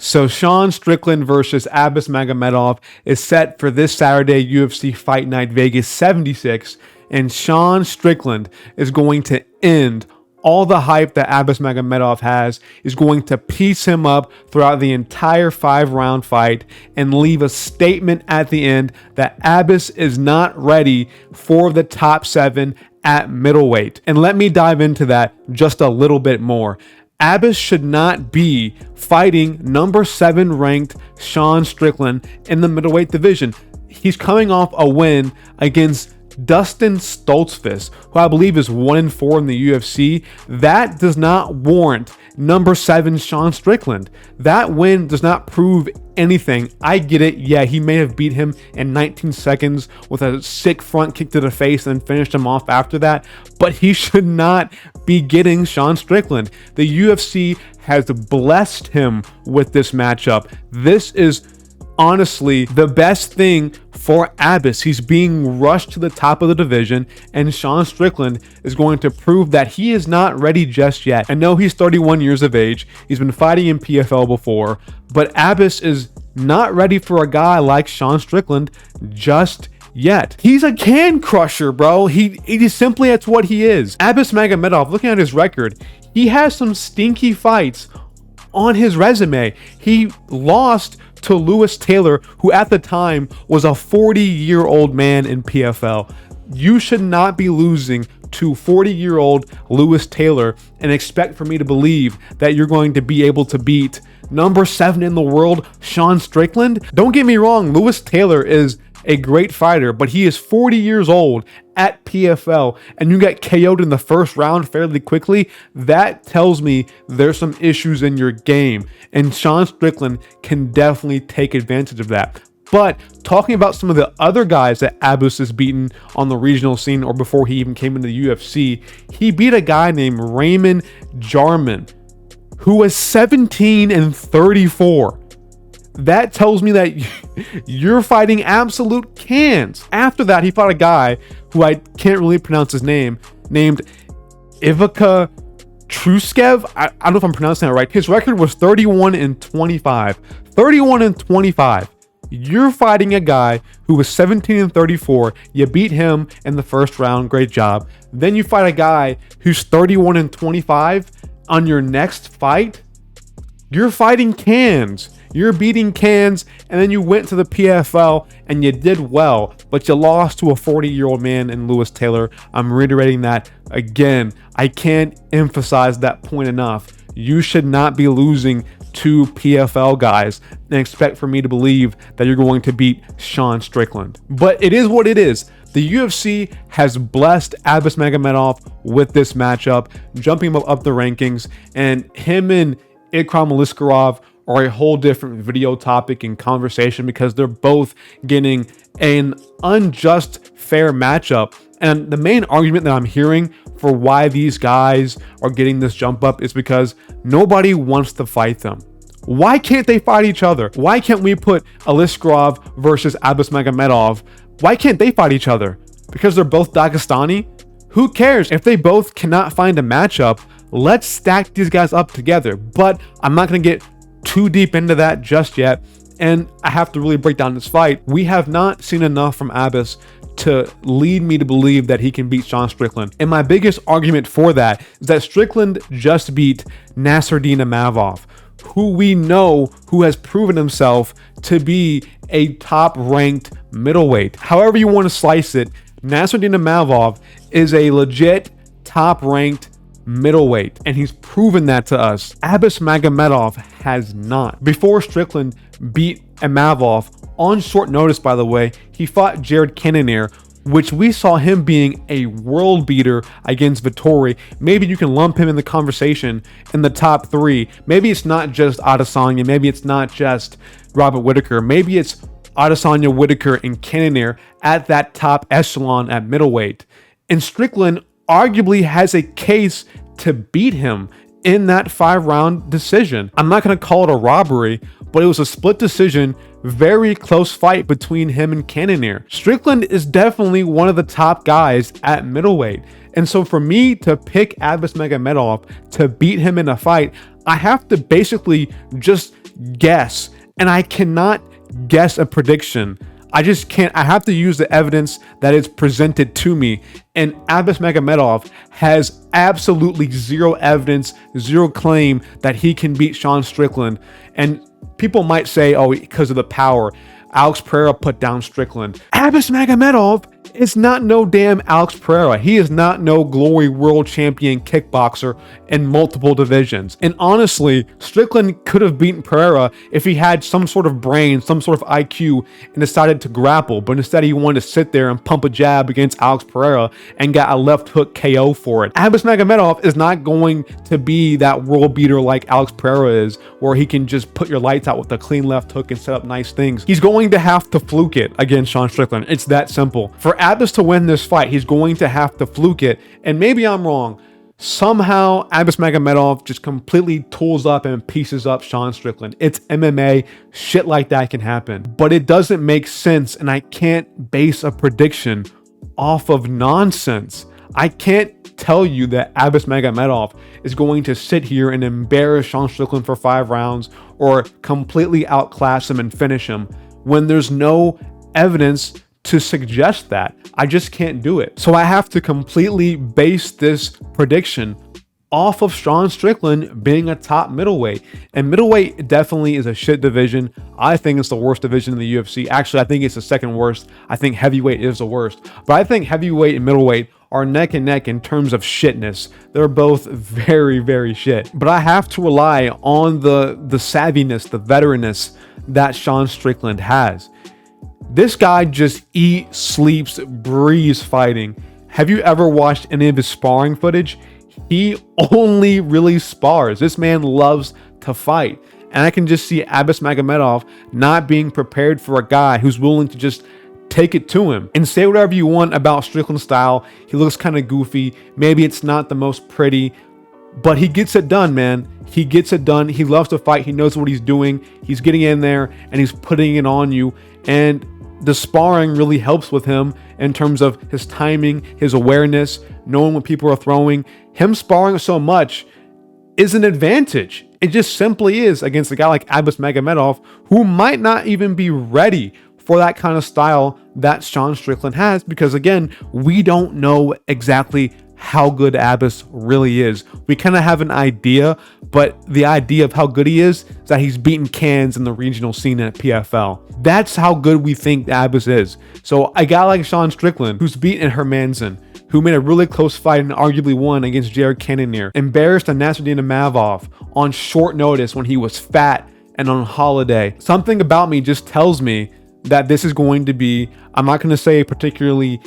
So Sean Strickland versus Abus Magomedov is set for this Saturday, UFC Fight Night Vegas 76, and Sean Strickland is going to end all the hype that Abus Magomedov has, is going to piece him up throughout the entire 5-round fight and leave a statement at the end that Abus is not ready for the top 7 at middleweight. And let me dive into that just a little bit more. Abus should not be fighting number 7 ranked Sean Strickland in the middleweight division. He's coming off a win against Dustin Stoltzfus, who I believe is 1-4 in the UFC. That does not warrant number 7 Sean Strickland. That win does not prove anything. I get it. Yeah, he may have beat him in 19 seconds with a sick front kick to the face and then finished him off after that, but he should not be getting Sean Strickland. The UFC has blessed him with this matchup. This is honestly the best thing for Abus. He's being rushed to the top of the division, and Sean Strickland is going to prove that he is not ready just yet. I know he's 31 years of age. He's been fighting in PFL before, but Abus is not ready for a guy like Sean Strickland just yet. He's a can crusher, bro. He is simply, that's what he is. Abus Magomedov, looking at his record, he has some stinky fights on his resume. He lost to Lewis Taylor, who at the time was a 40-year-old man in PFL. You should not be losing to 40-year-old Lewis Taylor and expect for me to believe that you're going to be able to beat number 7 in the world, Sean Strickland. Don't get me wrong, Lewis Taylor is a great fighter, but he is 40 years old at PFL, and you get KO'd in the first round fairly quickly. That tells me there's some issues in your game, and Sean Strickland can definitely take advantage of that. But talking about some of the other guys that Abus has beaten on the regional scene or before he even came into the UFC, he beat a guy named Raymond Jarman, who was 17-34. That tells me that you're fighting absolute cans. After that, he fought a guy who I can't really pronounce his name, named Ivica Truskev. I don't know if I'm pronouncing that right. His record was 31-25. 31-25. You're fighting a guy who was 17-34. You beat him in the first round. Great job. Then you fight a guy who's 31-25 on your next fight. You're fighting cans. You're beating cans, and then you went to the PFL and you did well, but you lost to a 40-year-old man in Lewis Taylor. I'm reiterating that again. I can't emphasize that point enough. You should not be losing to PFL guys and expect for me to believe that you're going to beat Sean Strickland. But it is what it is. The UFC has blessed Abus Magomedov with this matchup, jumping him up the rankings, and him and Ikram Aliskerov are a whole different video topic and conversation because they're both getting an unjust fair matchup. And the main argument that I'm hearing for why these guys are getting this jump up is because nobody wants to fight them. Why can't they fight each other? Why can't we put Aliskerov versus Abus Magomedov? Why can't they fight each other? Because they're both Dagestani? Who cares? If they both cannot find a matchup, let's stack these guys up together. But I'm not going to get too deep into that just yet, and I have to really break down this fight. We have not seen enough from Abus to lead me to believe that he can beat Sean Strickland. And my biggest argument for that is that Strickland just beat Nasruddin Imavov, who we know who has proven himself to be a top-ranked middleweight. However you want to slice it, Nasruddin Imavov is a legit top-ranked middleweight, and he's proven that to us. Abus Magomedov has not. Before Strickland beat Imavov on short notice, by the way, he fought Jared Cannonier, which we saw him being a world beater against Vettori. Maybe you can lump him in the conversation in the top 3. Maybe it's not just Adesanya, maybe it's not just Robert Whittaker, maybe it's Adesanya, Whittaker, and Cannonier at that top echelon at middleweight. And Strickland arguably has a case to beat him in that 5-round decision. I'm not going to call it a robbery, but it was a split decision, very close fight between him and Cannonier. Strickland is definitely one of the top guys at middleweight. And so for me to pick Abus Magomedov to beat him in a fight, I have to basically just guess, and I cannot guess a prediction. I just can't. I have to use the evidence that is presented to me. And Abus Magomedov has absolutely zero evidence, zero claim that he can beat Sean Strickland. And people might say, oh, because of the power. Alex Pereira put down Strickland. Abus Magomedov is not no damn Alex Pereira. He is not no glory world champion kickboxer in multiple divisions. And honestly, Strickland could have beaten Pereira if he had some sort of brain, some sort of IQ, and decided to grapple. But instead, he wanted to sit there and pump a jab against Alex Pereira and got a left hook KO for it. Abus Magomedov is not going to be that world beater like Alex Pereira is, where he can just put your lights out with a clean left hook and set up nice things. He's going to have to fluke it against Sean Strickland. It's that simple. For Abus to win this fight, he's going to have to fluke it. And maybe I'm wrong. Somehow Abus Magomedov just completely tools up and pieces up Sean Strickland. It's MMA. Shit like that can happen. But it doesn't make sense, and I can't base a prediction off of nonsense. I can't tell you that Abus Magomedov is going to sit here and embarrass Sean Strickland for 5 rounds or completely outclass him and finish him when there's no evidence to suggest that. I just can't do it. So I have to completely base this prediction off of Sean Strickland being a top middleweight. And middleweight definitely is a shit division. I think it's the worst division in the UFC. Actually, I think it's the second worst. I think heavyweight is the worst. But I think heavyweight and middleweight are neck and neck in terms of shitness. They're both very, very shit. But I have to rely on the savviness, the veteranness that Sean Strickland has. This guy just eats, sleeps, breathes fighting. Have you ever watched any of his sparring footage? He only really spars. This man loves to fight. And I can just see Abus Magomedov not being prepared for a guy who's willing to just take it to him. And say whatever you want about Strickland's style. He looks kind of goofy. Maybe it's not the most pretty, but he gets it done, man. He gets it done. He loves to fight. He knows what he's doing. He's getting in there and he's putting it on you. And the sparring really helps with him in terms of his timing, his awareness, knowing what people are throwing. Him sparring so much is an advantage. It just simply is against a guy like Abus Magomedov, who might not even be ready for that kind of style that Sean Strickland has, because again, we don't know exactly how good Abus really is. We kind of have an idea, but the idea of how good he is that he's beaten cans in the regional scene at PFL. That's how good we think Abus is. So a guy like Sean Strickland, who's beaten Hermanson, who made a really close fight and arguably won against Jared Cannonier, embarrassed Nasruddin Imavov on short notice when he was fat and on holiday. Something about me just tells me that this is going to be, I'm not going to say a particularly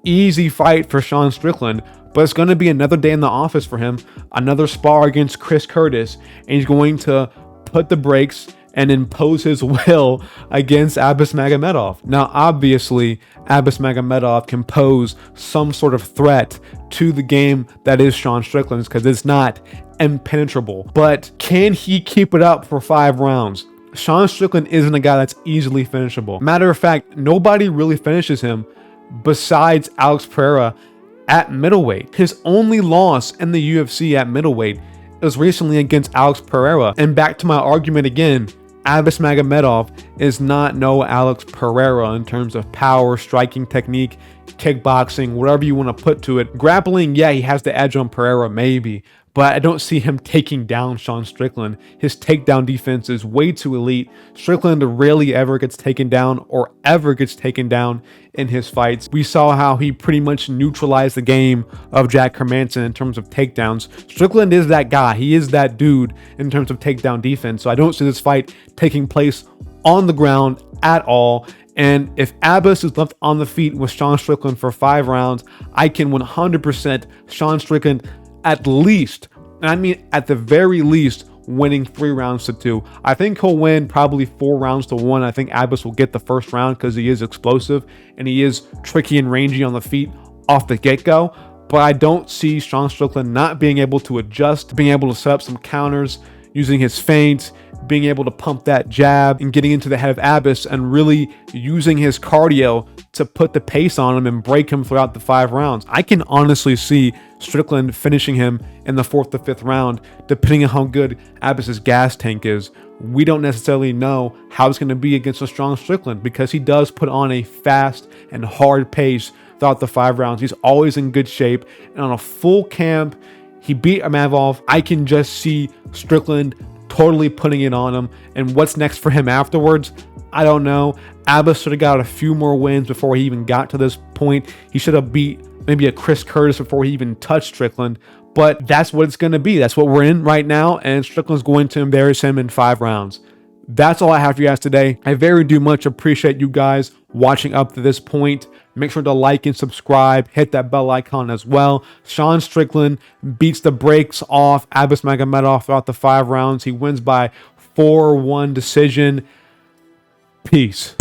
easy fight for Sean Strickland, but it's going to be another day in the office for him, another spar against Chris Curtis, and he's going to put the brakes and impose his will against Abus Magomedov. Now, obviously, Abus Magomedov can pose some sort of threat to the game that is Sean Strickland's, because it's not impenetrable. But can he keep it up for 5 rounds? Sean Strickland isn't a guy that's easily finishable. Matter of fact, nobody really finishes him besides Alex Pereira at middleweight. His only loss in the UFC at middleweight was recently against Alex Pereira. And back to my argument again, Abus Magomedov is not no Alex Pereira in terms of power, striking technique, kickboxing, whatever you want to put to it. Grappling, yeah, he has the edge on Pereira, maybe, but I don't see him taking down Sean Strickland. His takedown defense is way too elite. Strickland rarely ever gets taken down or ever gets taken down in his fights. We saw how he pretty much neutralized the game of Jack Hermanson in terms of takedowns. Strickland is that guy. He is that dude in terms of takedown defense. So I don't see this fight taking place on the ground at all. And if Abus is left on the feet with Sean Strickland for 5 rounds, I can 100% Sean Strickland at least, and I mean at the very least, winning 3 rounds to 2. I think he'll win probably 4 rounds to 1. I think Abus will get the first round because he is explosive and he is tricky and rangy on the feet off the get-go. But I don't see Sean Strickland not being able to adjust, being able to set up some counters, using his feints, being able to pump that jab and getting into the head of Abbas and really using his cardio to put the pace on him and break him throughout the 5 rounds. I can honestly see Strickland finishing him in the 4th to 5th round, depending on how good Abbas's gas tank is. We don't necessarily know how it's going to be against a strong Strickland because he does put on a fast and hard pace throughout the 5 rounds. He's always in good shape, and on a full camp, he beat Magomedov. I can just see Strickland totally putting it on him. And what's next for him afterwards? I don't know. Abbas should have got a few more wins before he even got to this point. He should have beat maybe a Chris Curtis before he even touched Strickland. But that's what it's going to be. That's what we're in right now. And Strickland's going to embarrass him in 5 rounds. That's all I have for you guys today. I very do much appreciate you guys watching up to this point. Make sure to like and subscribe. Hit that bell icon as well. Sean Strickland beats the brakes off Abbas Magomedov throughout the 5 rounds. He wins by 4-1 decision. Peace.